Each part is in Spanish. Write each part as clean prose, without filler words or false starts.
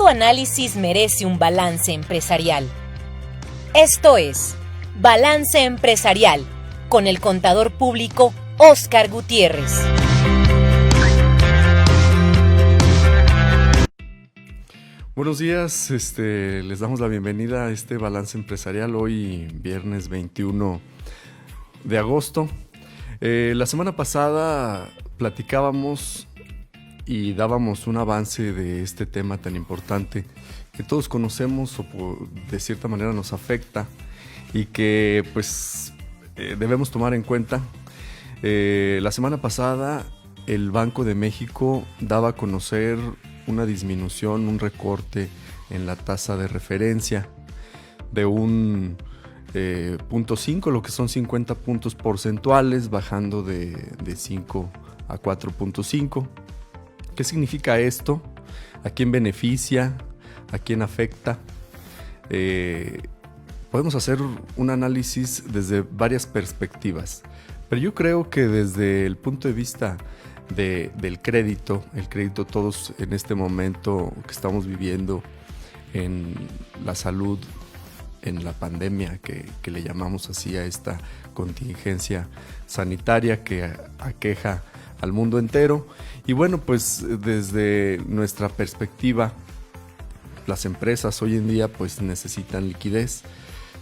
Todo análisis merece un balance empresarial. Esto es Balance Empresarial con el contador público Óscar Gutiérrez. Buenos días, les damos la bienvenida a este Balance Empresarial hoy viernes 21 de agosto. La semana pasada platicábamos y dábamos un avance de este tema tan importante que todos conocemos o de cierta manera nos afecta y que pues debemos tomar en cuenta. La semana pasada el Banco de México daba a conocer una disminución, un recorte en la tasa de referencia de un 0.5, lo que son 50 puntos porcentuales, bajando de 5 a 4.5. ¿Qué significa esto? ¿A quién beneficia? ¿A quién afecta? Podemos hacer un análisis desde varias perspectivas, pero yo creo que desde el punto de vista del crédito, el crédito todos en este momento que estamos viviendo en la salud, en la pandemia que le llamamos así a esta contingencia sanitaria que aqueja al mundo entero. Y bueno, pues desde nuestra perspectiva, las empresas hoy en día pues necesitan liquidez.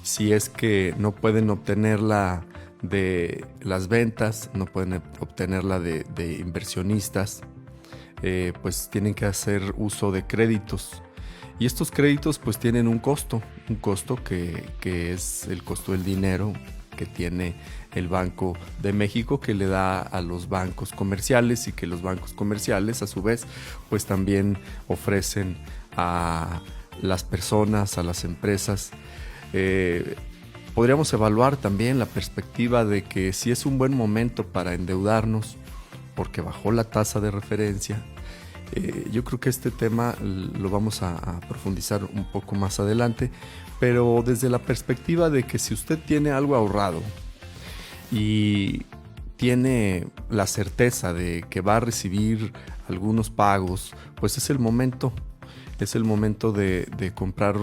Si es que no pueden obtenerla de las ventas, no pueden obtenerla de inversionistas, pues tienen que hacer uso de créditos. Y estos créditos pues tienen un costo que es el costo del dinero que tiene el Banco de México, que le da a los bancos comerciales y que los bancos comerciales a su vez pues también ofrecen a las personas, a las empresas. Podríamos evaluar también la perspectiva de que si es un buen momento para endeudarnos porque bajó la tasa de referencia. Yo creo que este tema lo vamos a profundizar un poco más adelante, pero desde la perspectiva de que si usted tiene algo ahorrado y tiene la certeza de que va a recibir algunos pagos, pues es el momento de comprar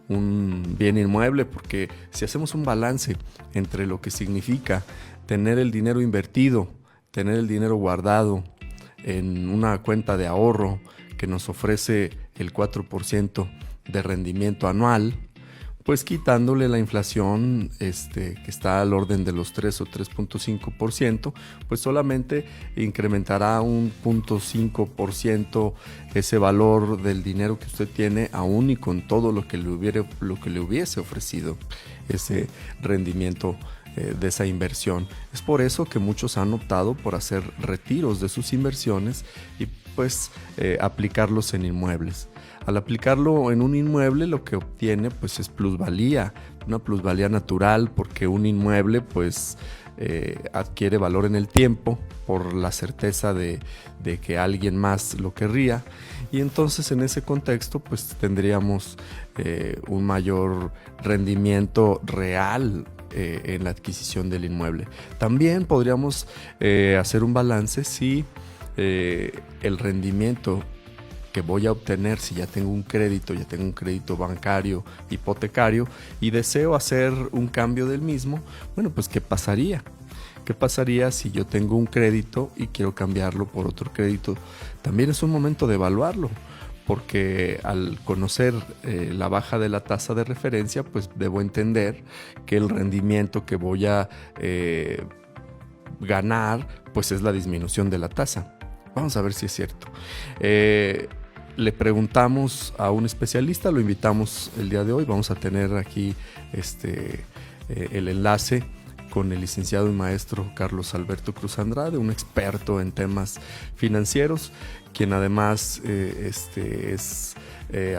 un bien inmueble, porque si hacemos un balance entre lo que significa tener el dinero invertido, tener el dinero guardado en una cuenta de ahorro que nos ofrece el 4% de rendimiento anual, pues quitándole la inflación que está al orden de los 3 o 3.5%, pues solamente incrementará un 0.5% ese valor del dinero que usted tiene, aún y con todo lo que le hubiese ofrecido ese rendimiento de esa inversión. Es por eso que muchos han optado por hacer retiros de sus inversiones y pues aplicarlos en inmuebles. Al aplicarlo en un inmueble, lo que obtiene pues es plusvalía, una plusvalía natural, porque un inmueble pues adquiere valor en el tiempo por la certeza de que alguien más lo querría, y entonces en ese contexto pues tendríamos un mayor rendimiento real en la adquisición del inmueble. También podríamos hacer un balance si el rendimiento que voy a obtener, si ya tengo un crédito bancario, hipotecario, y deseo hacer un cambio del mismo, bueno, pues ¿qué pasaría? ¿Qué pasaría si yo tengo un crédito y quiero cambiarlo por otro crédito? También es un momento de evaluarlo, porque al conocer la baja de la tasa de referencia, pues debo entender que el rendimiento que voy a ganar, pues es la disminución de la tasa. Vamos a ver si es cierto. Le preguntamos a un especialista, lo invitamos el día de hoy. Vamos a tener aquí el enlace con el licenciado y maestro Carlos Alberto Cruz Andrade, un experto en temas financieros, quien además es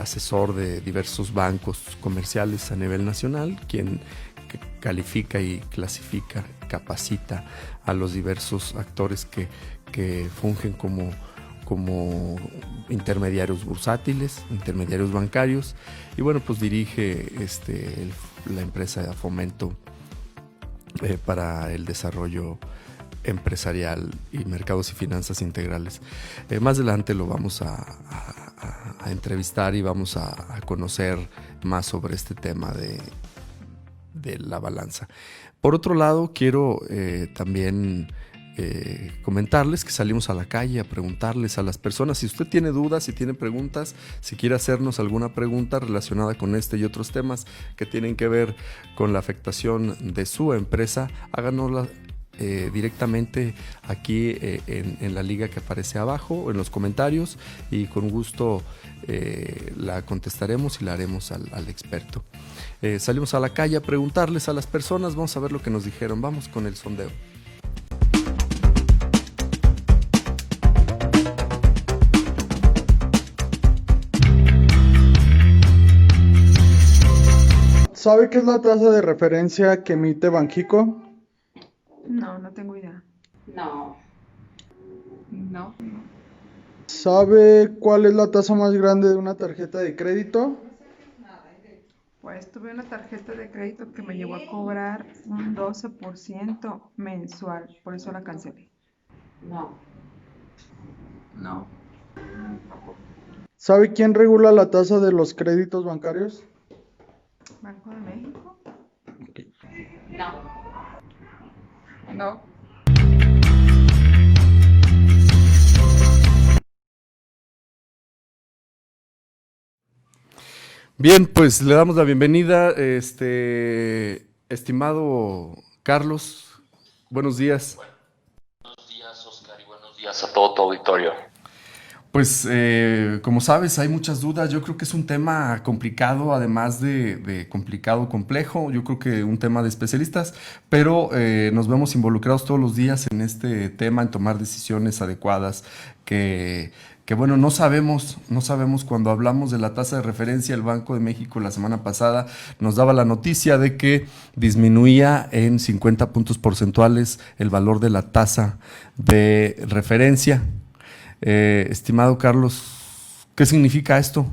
asesor de diversos bancos comerciales a nivel nacional, quien califica y clasifica, capacita a los diversos actores que fungen como intermediarios bursátiles, intermediarios bancarios, y bueno, pues dirige la empresa de Fomento para el desarrollo empresarial y mercados y finanzas integrales. Más adelante lo vamos a a entrevistar y vamos a conocer más sobre este tema de la balanza. Por otro lado, quiero también comentarles que salimos a la calle a preguntarles a las personas. Si usted tiene dudas, si tiene preguntas, si quiere hacernos alguna pregunta relacionada con este y otros temas que tienen que ver con la afectación de su empresa, háganosla directamente aquí en la liga que aparece abajo, en los comentarios, y con gusto la contestaremos y la haremos al experto. Salimos a la calle a preguntarles a las personas, vamos a ver lo que nos dijeron. Vamos con el sondeo. ¿Sabe qué es la tasa de referencia que emite Banxico? No, no tengo idea. No, No. ¿Sabe cuál es la tasa más grande de una tarjeta de crédito? Pues tuve una tarjeta de crédito que me llevó a cobrar un 12% mensual, por eso la cancelé. no, No. ¿Sabe quién regula la tasa de los créditos bancarios? ¿Banco de México? no, No. Bien, pues le damos la bienvenida, estimado Carlos. Buenos días. Buenos días, Oscar, y buenos días a todo tu auditorio. Pues como sabes, hay muchas dudas. Yo creo que es un tema complicado, además de complicado, complejo. Yo creo que un tema de especialistas, pero nos vemos involucrados todos los días en este tema, en tomar decisiones adecuadas que bueno, no sabemos cuando hablamos de la tasa de referencia. El Banco de México la semana pasada nos daba la noticia de que disminuía en 50 puntos porcentuales el valor de la tasa de referencia. Estimado Carlos, ¿qué significa esto?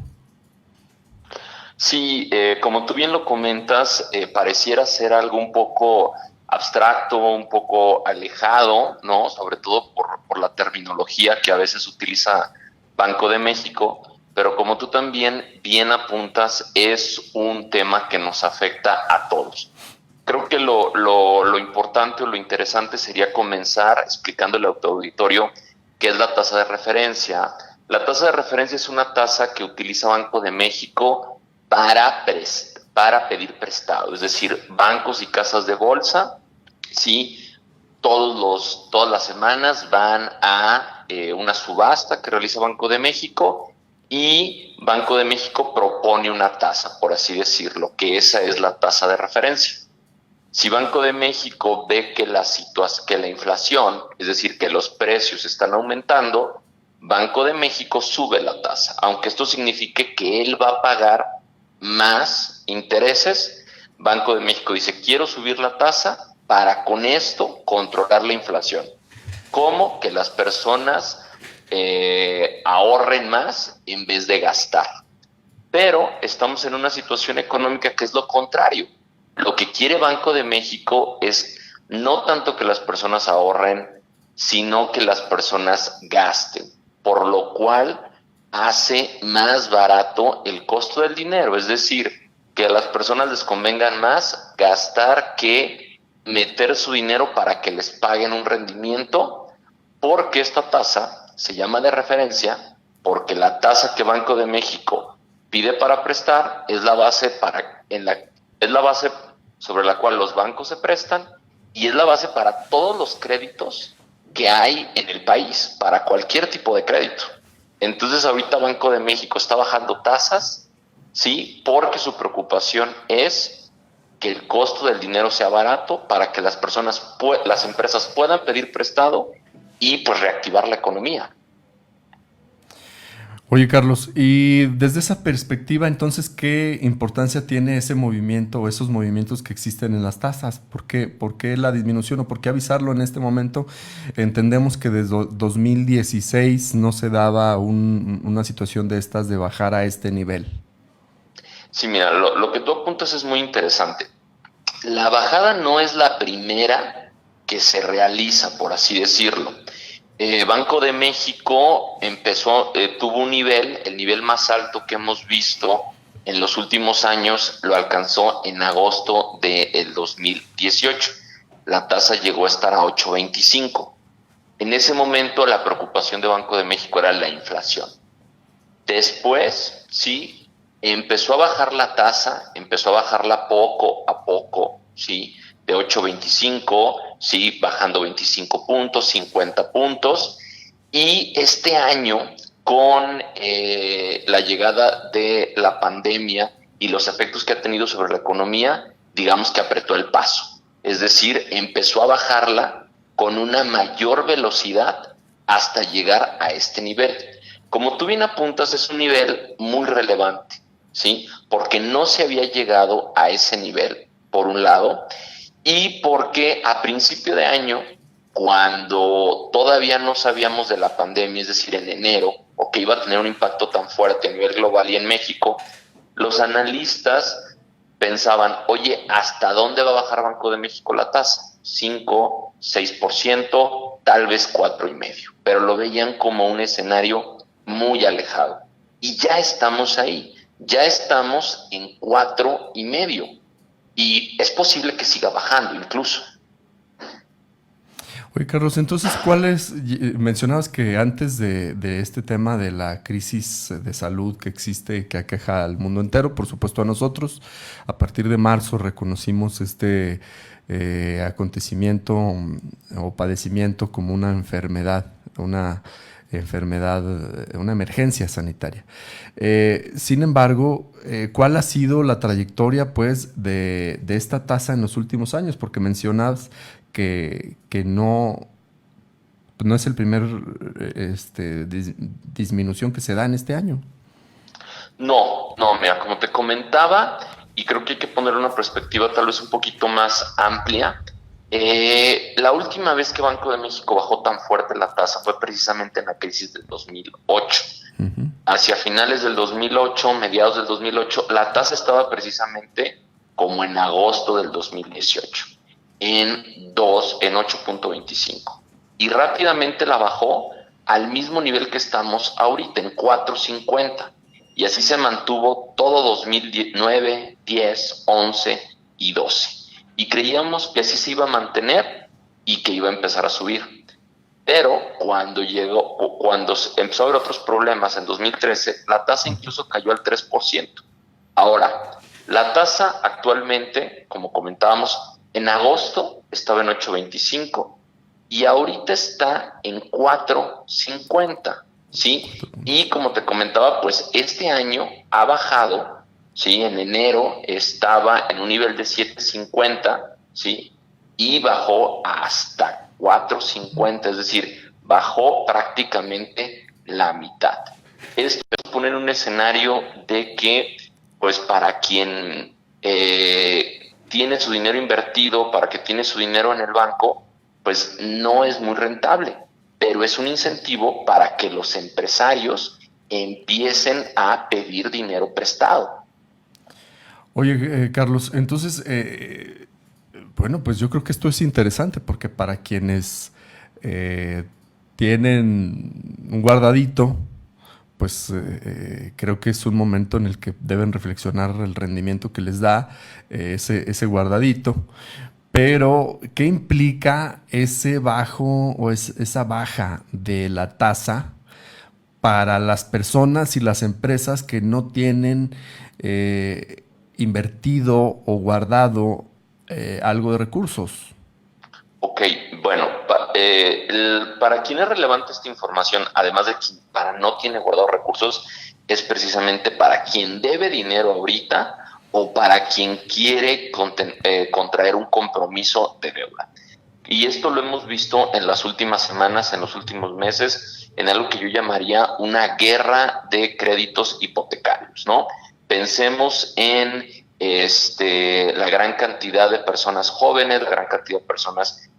Sí, como tú bien lo comentas, pareciera ser algo un poco abstracto, un poco alejado, ¿no? Sobre todo por la terminología que a veces utiliza Banco de México, pero como tú también bien apuntas, es un tema que nos afecta a todos. Creo que lo importante o lo interesante sería comenzar explicándole a tu auditorio qué es la tasa de referencia. La tasa de referencia es una tasa que utiliza Banco de México para pedir prestado, es decir, bancos y casas de bolsa, ¿sí? Todas las semanas van a una subasta que realiza Banco de México y Banco de México propone una tasa, por así decirlo, que esa es la tasa de referencia. Si Banco de México ve que la inflación, es decir, que los precios están aumentando, Banco de México sube la tasa, aunque esto signifique que él va a pagar más intereses. Banco de México dice, quiero subir la tasa para con esto controlar la inflación. ¿Cómo? Que las personas ahorren más en vez de gastar. Pero estamos en una situación económica que es lo contrario. Lo que quiere Banco de México es no tanto que las personas ahorren, sino que las personas gasten, por lo cual hace más barato el costo del dinero, es decir, que a las personas les convengan más gastar que meter su dinero para que les paguen un rendimiento, porque esta tasa se llama de referencia, porque la tasa que Banco de México pide para prestar es la base sobre la cual los bancos se prestan y es la base para todos los créditos que hay en el país, para cualquier tipo de crédito. Entonces ahorita Banco de México está bajando tasas, ¿sí? Porque su preocupación es que el costo del dinero sea barato para que las empresas puedan pedir prestado y pues reactivar la economía. Oye, Carlos, y desde esa perspectiva, entonces, ¿qué importancia tiene ese movimiento o esos movimientos que existen en las tasas? ¿Por qué la disminución o por qué avisarlo en este momento? Entendemos que desde 2016 no se daba una situación de estas de bajar a este nivel. Sí, mira, lo que tú apuntas es muy interesante. La bajada no es la primera que se realiza, por así decirlo. Banco de México tuvo un nivel, el nivel más alto que hemos visto en los últimos años, lo alcanzó en agosto del 2018. La tasa llegó a estar a 8.25. En ese momento la preocupación de Banco de México era la inflación. Después, sí, empezó a bajar la tasa, empezó a bajarla poco a poco, sí, de 8.25, sí, bajando 25 puntos, 50 puntos, y este año, con la llegada de la pandemia y los efectos que ha tenido sobre la economía, digamos que apretó el paso, es decir, empezó a bajarla con una mayor velocidad hasta llegar a este nivel. Como tú bien apuntas, es un nivel muy relevante, ¿sí? Porque no se había llegado a ese nivel, por un lado, y porque a principio de año, cuando todavía no sabíamos de la pandemia, es decir, en enero, o que iba a tener un impacto tan fuerte a nivel global y en México, los analistas pensaban, oye, ¿hasta dónde va a bajar Banco de México la tasa? 5, 6%, tal vez 4.5%, pero lo veían como un escenario muy alejado. Y ya estamos ahí, ya estamos en 4.5%. Y es posible que siga bajando incluso. Oye, Carlos, entonces, mencionabas que antes de este tema de la crisis de salud que existe, que aqueja al mundo entero, por supuesto a nosotros, a partir de marzo reconocimos este acontecimiento o padecimiento como una enfermedad, una emergencia sanitaria. Sin embargo, ¿cuál ha sido la trayectoria, pues, de esta tasa en los últimos años? Porque mencionabas que no es el primer disminución que se da en este año. No, mira, como te comentaba, y creo que hay que poner una perspectiva tal vez un poquito más amplia. La última vez que Banco de México bajó tan fuerte la tasa fue precisamente en la crisis del 2008. Uh-huh. Hacia finales del 2008, mediados del 2008, la tasa estaba precisamente como en agosto del 2018, en 8.25. Y rápidamente la bajó al mismo nivel que estamos ahorita, en 4.50. Y así se mantuvo todo 2009, 10, 11 y 12. Y creíamos que así se iba a mantener y que iba a empezar a subir. Pero cuando empezó a haber otros problemas en 2013, la tasa incluso cayó al 3%. Ahora, la tasa actualmente, como comentábamos, en agosto estaba en 8.25 y ahorita está en 4.50, ¿sí? Y como te comentaba, pues este año ha bajado. Sí, en enero estaba en un nivel de 7.50, ¿sí? Y bajó hasta 4.50, es decir, bajó prácticamente la mitad. Esto pone en un escenario de que, pues, para quien tiene su dinero invertido, para quien tiene su dinero en el banco, pues no es muy rentable, pero es un incentivo para que los empresarios empiecen a pedir dinero prestado. Oye, Carlos, entonces, bueno, pues yo creo que esto es interesante porque para quienes tienen un guardadito, pues creo que es un momento en el que deben reflexionar el rendimiento que les da ese guardadito. Pero, ¿qué implica ese bajo o esa baja de la tasa para las personas y las empresas que no tienen invertido o guardado algo de recursos? Ok, bueno, para quien es relevante esta información, además de quien para no tiene guardado recursos, es precisamente para quien debe dinero ahorita o para quien quiere contraer un compromiso de deuda. Y esto lo hemos visto en las últimas semanas, en los últimos meses, en algo que yo llamaría una guerra de créditos hipotecarios, ¿no? Pensemos en la gran cantidad de personas jóvenes, la gran cantidad de personas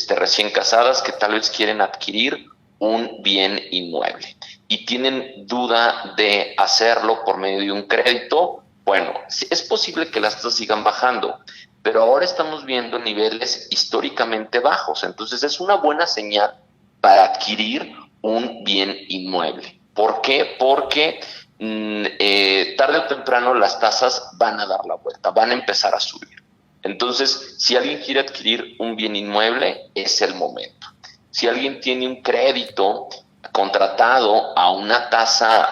recién casadas que tal vez quieren adquirir un bien inmueble y tienen duda de hacerlo por medio de un crédito. Bueno, es posible que las tasas sigan bajando, pero ahora estamos viendo niveles históricamente bajos, entonces es una buena señal para adquirir un bien inmueble. ¿Por qué? Porque tarde o temprano las tasas van a dar la vuelta, van a empezar a subir. Entonces, si alguien quiere adquirir un bien inmueble, es el momento. Si alguien tiene un crédito contratado a una tasa